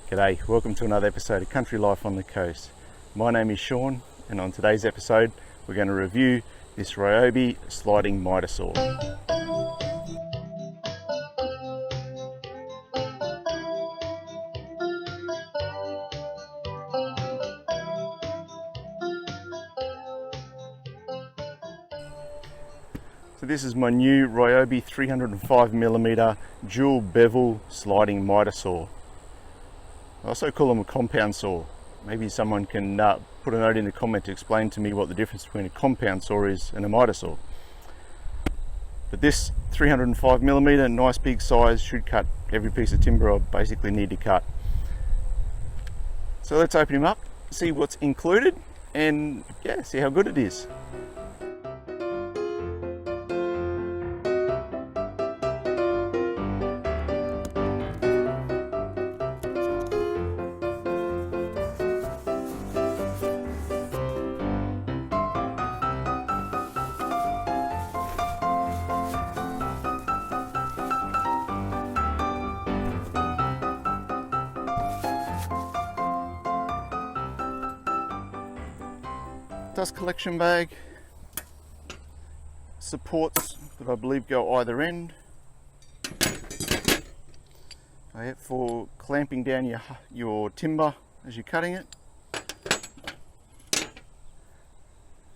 G'day, welcome to another episode of Country Life on the Coast. My name is Sean, and on today's episode we're going to review this Ryobi sliding mitre saw. So this is my new Ryobi 305mm dual bevel sliding mitre saw. I also call them a compound saw. Maybe someone can put a note in the comment to explain to me what the difference between a compound saw is and a mitre saw. But this 305mm, nice big size, should cut every piece of timber I basically need to cut. So let's open him up, see what's included, and yeah, see how good it is. Dust collection bag, supports that I believe go either end for clamping down your timber as you're cutting it,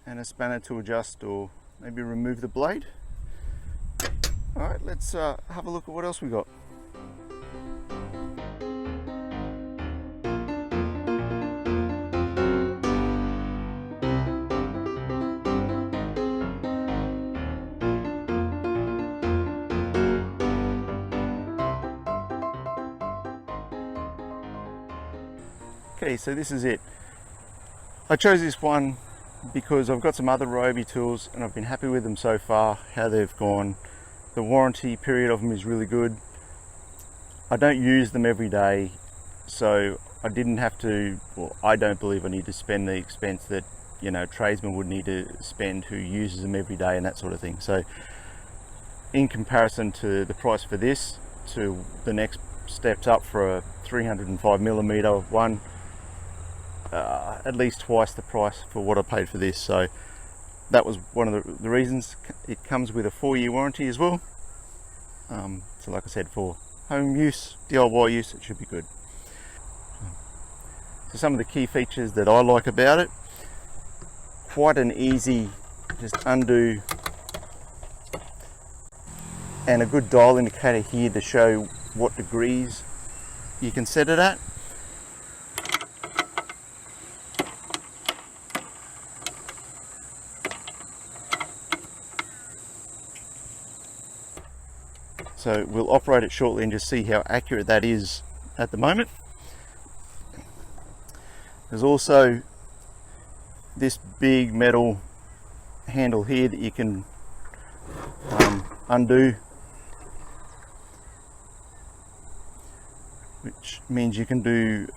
and a spanner to adjust or maybe remove the blade. Alright, let's have a look at what else we got. Okay, so this is it. I chose this one because I've got some other Ryobi tools and I've been happy with them so far, how they've gone. The warranty period of them is really good. I don't use them every day, so I didn't have to, well, I don't believe I need to spend the expense that, you know, tradesmen would need to spend who uses them every day and that sort of thing. So in comparison to the price for this, to the next steps up for a 305mm one, at least twice the price for what I paid for this. So that was one of the reasons. It comes with a 4-year warranty as well. So like I said, for home use, DIY use, it should be good. So some of the key features that I like about it: quite an easy just undo, and a good dial indicator here to show what degrees you can set it at. So we'll operate it shortly and just see how accurate that is at the moment. There's also this big metal handle here that you can undo, which means you can do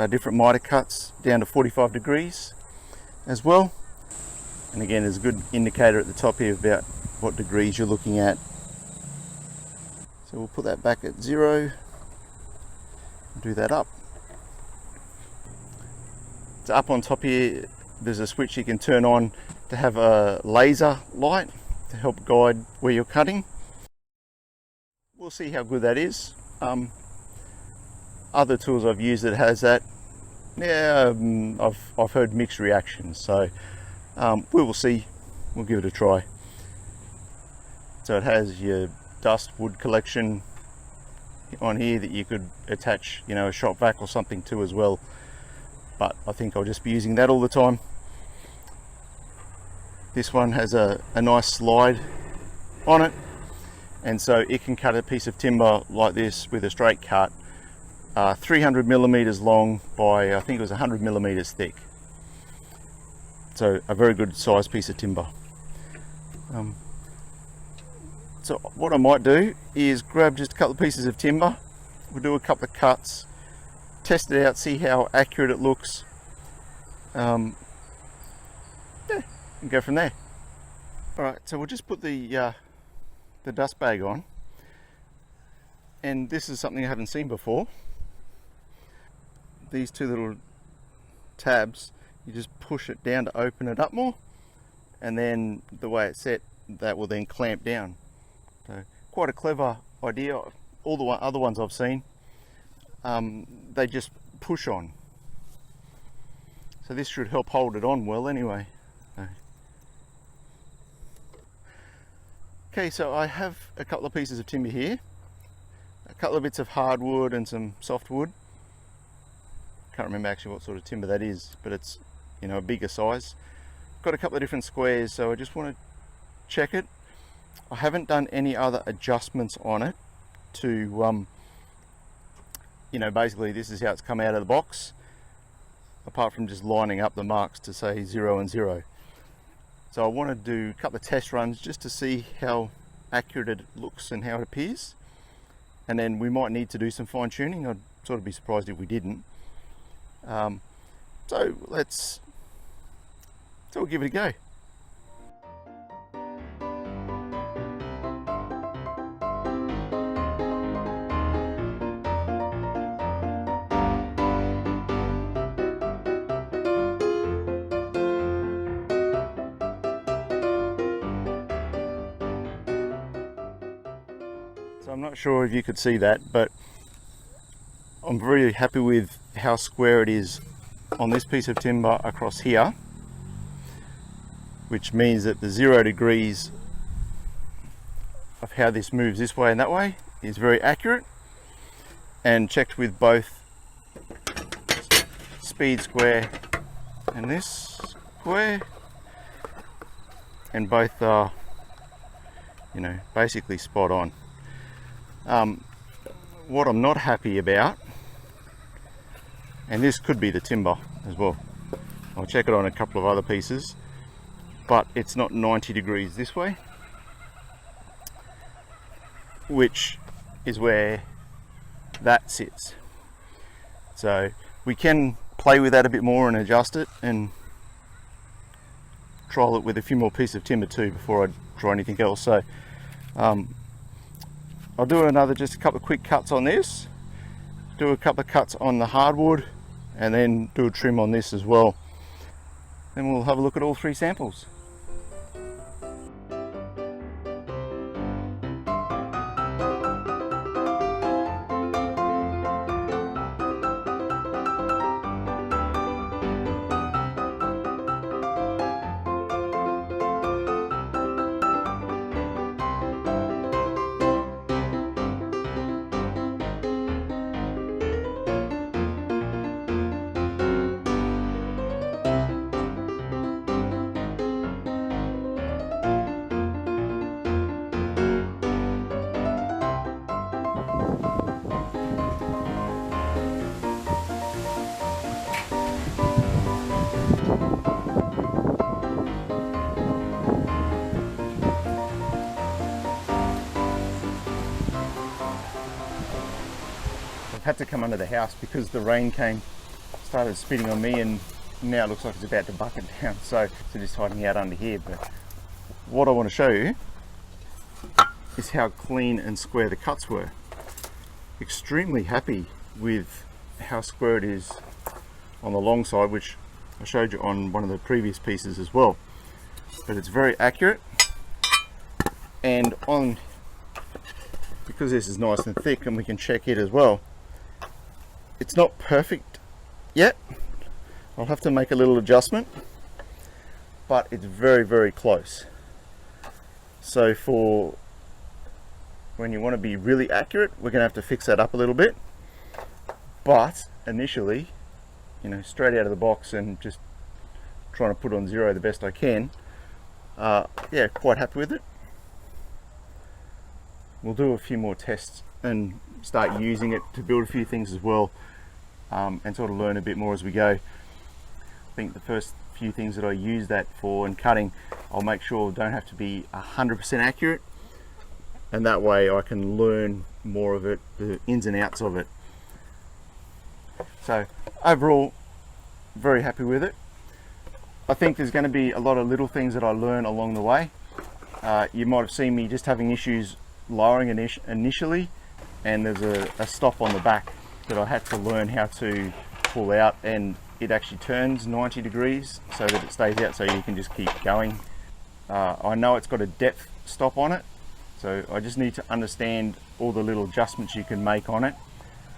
different mitre cuts down to 45 degrees as well. And again, there's a good indicator at the top here about what degrees you're looking at. So we'll put that back at 0 and do that up. So up on top here, there's a switch you can turn on to have a laser light to help guide where you're cutting. We'll see how good that is. Other tools I've used that has that, yeah, I've heard mixed reactions. So we will see. We'll give it a try. So it has your dust wood collection on here that you could attach, you know, a shop vac or something to as well, but I think I'll just be using that all the time. This one has a nice slide on it, and so it can cut a piece of timber like this with a straight cut, 300mm long by, I think it was 100mm thick. So a very good sized piece of timber. So what I might do is grab just a couple of pieces of timber, we'll do a couple of cuts, test it out, see how accurate it looks, yeah, and go from there. Alright, so we'll just put the dust bag on, and this is something I haven't seen before. these two little tabs, you just push it down to open it up more, and then the way it's set, that will then clamp down. So quite a clever idea. All the other ones I've seen, they just push on. So this should help hold it on well anyway. Okay, so I have a couple of pieces of timber here, a couple of bits of hardwood and some softwood. Can't remember actually what sort of timber that is, but it's, you know, a bigger size. Got a couple of different squares, so I just want to check it. I haven't done any other adjustments on it to, you know, basically this is how it's come out of the box, apart from just lining up the marks to say 0 and 0. So I want to do a couple of test runs just to see how accurate it looks and how it appears. And then we might need to do some fine tuning. I'd sort of be surprised if we didn't. So we'll give it a go. So I'm not sure if you could see that, but I'm very happy with how square it is on this piece of timber across here, which means that the 0 degrees of how this moves this way and that way is very accurate, and checked with both speed square and this square, and both are, you know, basically spot on. What I'm not happy about, and this could be the timber as well, I'll check it on a couple of other pieces, but it's not 90 degrees this way, which is where that sits. So we can play with that a bit more and adjust it and trial it with a few more pieces of timber too before I try anything else. So I'll do just a couple of quick cuts on this, do a couple of cuts on the hardwood, and then do a trim on this as well. Then we'll have a look at all three samples. Had to come under the house because the rain started spitting on me, and now it looks like it's about to bucket down, so just hiding out under here. But what I want to show you is how clean and square the cuts were. Extremely happy with how square it is on the long side, which I showed you on one of the previous pieces as well, but it's very accurate. And because this is nice and thick and we can check it as well, it's not perfect yet. I'll have to make a little adjustment, but it's very, very close. So for when you want to be really accurate, we're going to have to fix that up a little bit. But initially, you know, straight out of the box and just trying to put on 0 the best I can, yeah, quite happy with it. We'll do a few more tests and start using it to build a few things as well, and sort of learn a bit more as we go. I think the first few things that I use that for and cutting, I'll make sure don't have to be 100% accurate, and that way I can learn more of it, the ins and outs of it. So overall, very happy with it. I think there's going to be a lot of little things that I learn along the way. You might have seen me just having issues lowering initially, and there's a stop on the back that I had to learn how to pull out, and it actually turns 90 degrees so that it stays out, so you can just keep going. I know it's got a depth stop on it, so I just need to understand all the little adjustments you can make on it.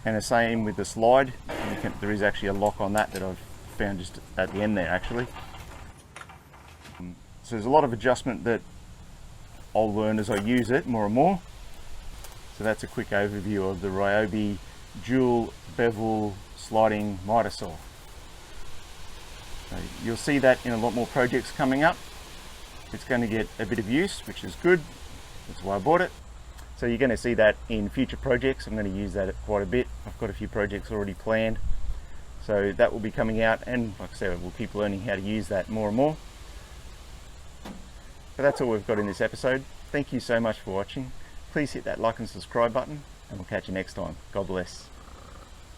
And the same with the slide. There is actually a lock on that I've found just at the end there actually. So there's a lot of adjustment that I'll learn as I use it more and more. So that's a quick overview of the Ryobi dual bevel sliding miter saw. So you'll see that in a lot more projects coming up. It's going to get a bit of use, which is good. That's why I bought it. So you're going to see that in future projects. I'm going to use that quite a bit. I've got a few projects already planned. So that will be coming out, and like I said, we'll keep learning how to use that more and more. But that's all we've got in this episode. Thank you so much for watching. Please hit that like and subscribe button, and we'll catch you next time. God bless.